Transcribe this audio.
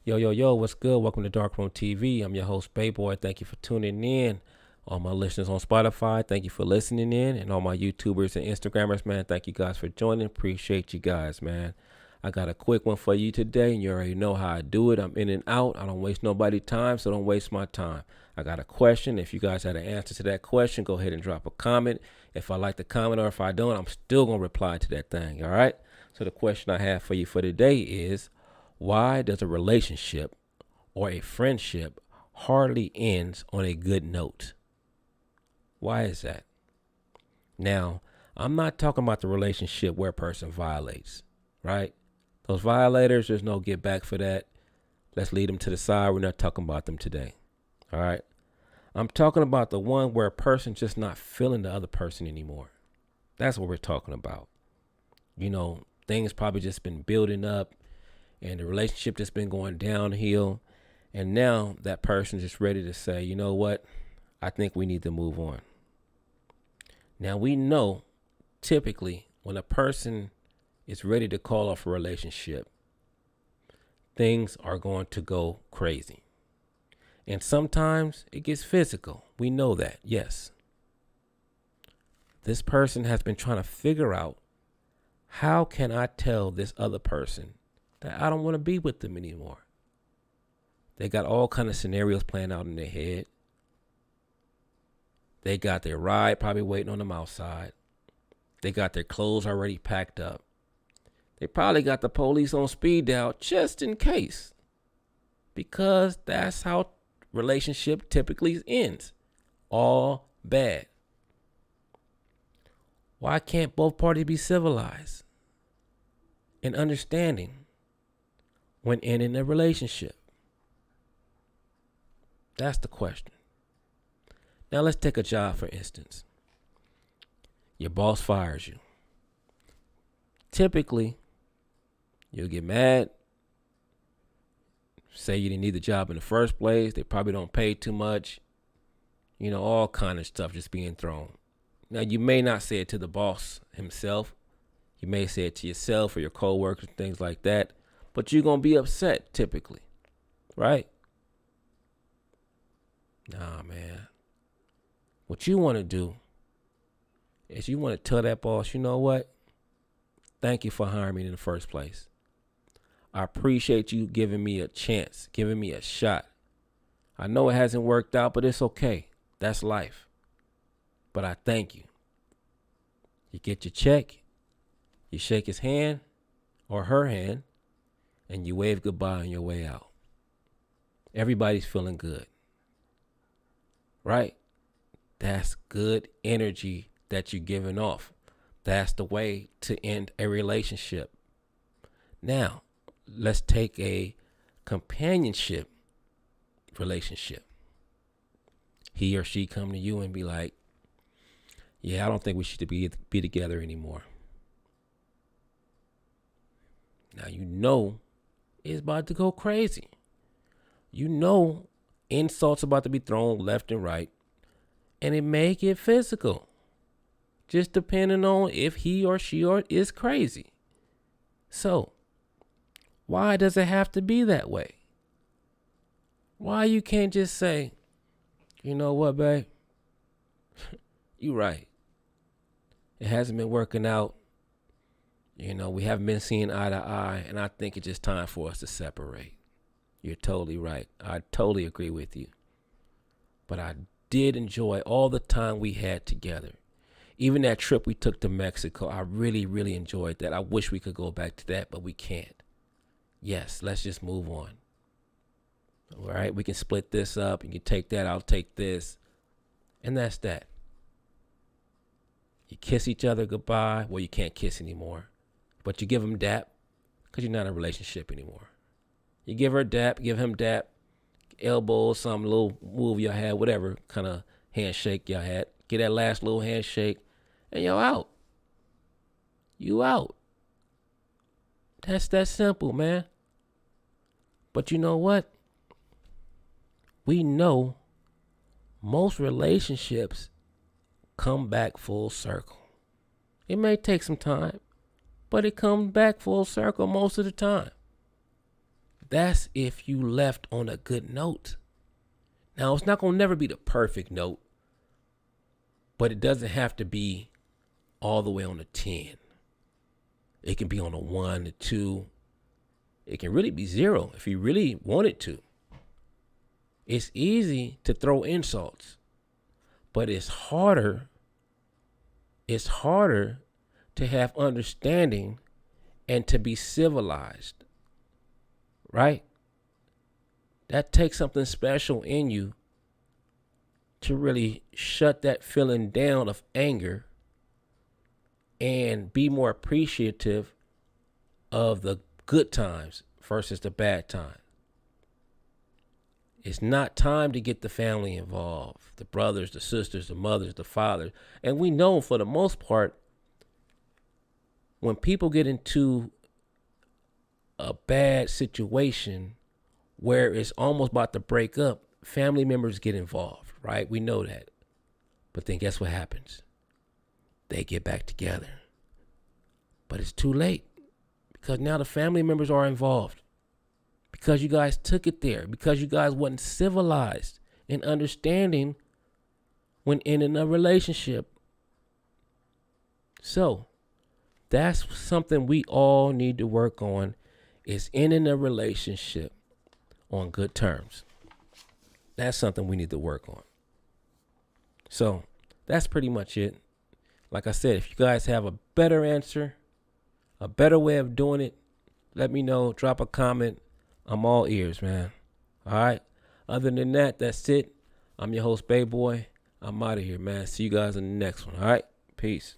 Yo, what's good? Welcome to Darkroom TV. I'm your host, Bayboy. Thank you for tuning in. All my listeners on Spotify, thank you for listening in. And all my YouTubers and Instagrammers, man, thank you guys for joining. Appreciate you guys, man. I got a quick one for you today, and you already know how I do it. I'm in and out. I don't waste nobody's time, so don't waste my time. I got a question. If you guys had an answer to that question, go ahead and drop a comment. If I like the comment or if I don't, I'm still going to reply to that thing, all right? So the question I have for you for today is, why does a relationship or a friendship hardly ends on a good note? Why is that? Now, I'm not talking about the relationship where a person violates, right? Those violators, there's no get back for that. Let's leave them to the side. We're not talking about them today, all right? I'm talking about the one where a person's just not feeling the other person anymore. That's what we're talking about. You know, things probably just been building up, and the relationship just been going downhill. And now that person's just ready to say, you know what? I think we need to move on. Now we know typically when a person is ready to call off a relationship, things are going to go crazy. And sometimes it gets physical. We know that, yes. This person has been trying to figure out, how can I tell this other person that I don't want to be with them anymore? They got all kind of scenarios playing out in their head. They got their ride probably waiting on them outside. They got their clothes already packed up. They probably got the police on speed dial just in case. Because that's how relationship typically ends. All bad. Why can't both parties be civilized and understanding when ending a relationship? That's the question. Now let's take a job, for instance. Your boss fires you. Typically, you'll get mad, say you didn't need the job in the first place, they probably don't pay too much, all kind of stuff just being thrown. Now, you may not say it to the boss himself. You may say it to yourself or your coworkers, things like that. But you're going to be upset typically, right? Nah, man. What you want to do is you want to tell that boss, you know what? Thank you for hiring me in the first place. I appreciate you giving me a chance, giving me a shot. I know it hasn't worked out, but it's okay. That's life. But I thank you. You get your check, you shake his hand or her hand, and you wave goodbye on your way out. Everybody's feeling good. Right? That's good energy that you're giving off. That's the way to end a relationship. Now, let's take a companionship relationship. He or she come to you and be like, yeah, I don't think we should be together anymore. Now you know it's about to go crazy. You know insults about to be thrown left and right. And it may get physical. Just depending on if he or she is crazy. So, why does it have to be that way? Why you can't just say, you know what, babe? You right. It hasn't been working out. We haven't been seeing eye to eye, and I think it's just time for us to separate. You're totally right. I totally agree with you. But I did enjoy all the time we had together. Even that trip we took to Mexico, I really, really enjoyed that. I wish we could go back to that, but we can't. Yes, let's just move on. All right, we can split this up. You can take that, I'll take this. And that's that. You kiss each other goodbye. Well, you can't kiss anymore. But you give them dap because you're not in a relationship anymore. You give her dap, give him dap, elbow, some little move y'all had, whatever kind of handshake y'all had. Get that last little handshake, and you're out. You out. That's that simple, man. But you know what? We know most relationships come back full circle. It may take some time, but it comes back full circle most of the time. That's if you left on a good note. Now, it's not going to never be the perfect note, but it doesn't have to be all the way on a 10. It can be on a 1, a 2. It can really be 0 if you really wanted to. It's easy to throw insults, but it's harder. It's harder to have understanding and to be civilized, right? That takes something special in you to really shut that feeling down of anger and be more appreciative of the good times versus the bad times. It's not time to get the family involved, the brothers, the sisters, the mothers, the fathers. And we know for the most part, when people get into a bad situation where it's almost about to break up, family members get involved, right? We know that. But then guess what happens? They get back together. But it's too late because now the family members are involved. Because you guys took it there. Because you guys wasn't civilized in understanding when in a relationship. So that's something we all need to work on, is in a relationship on good terms. That's something we need to work on. So that's pretty much it. Like I said, if you guys have a better answer, a better way of doing it, let me know. Drop a comment. I'm all ears, man. All right. Other than that, that's it. I'm your host, Bayboy. I'm out of here, man. See you guys in the next one. All right. Peace.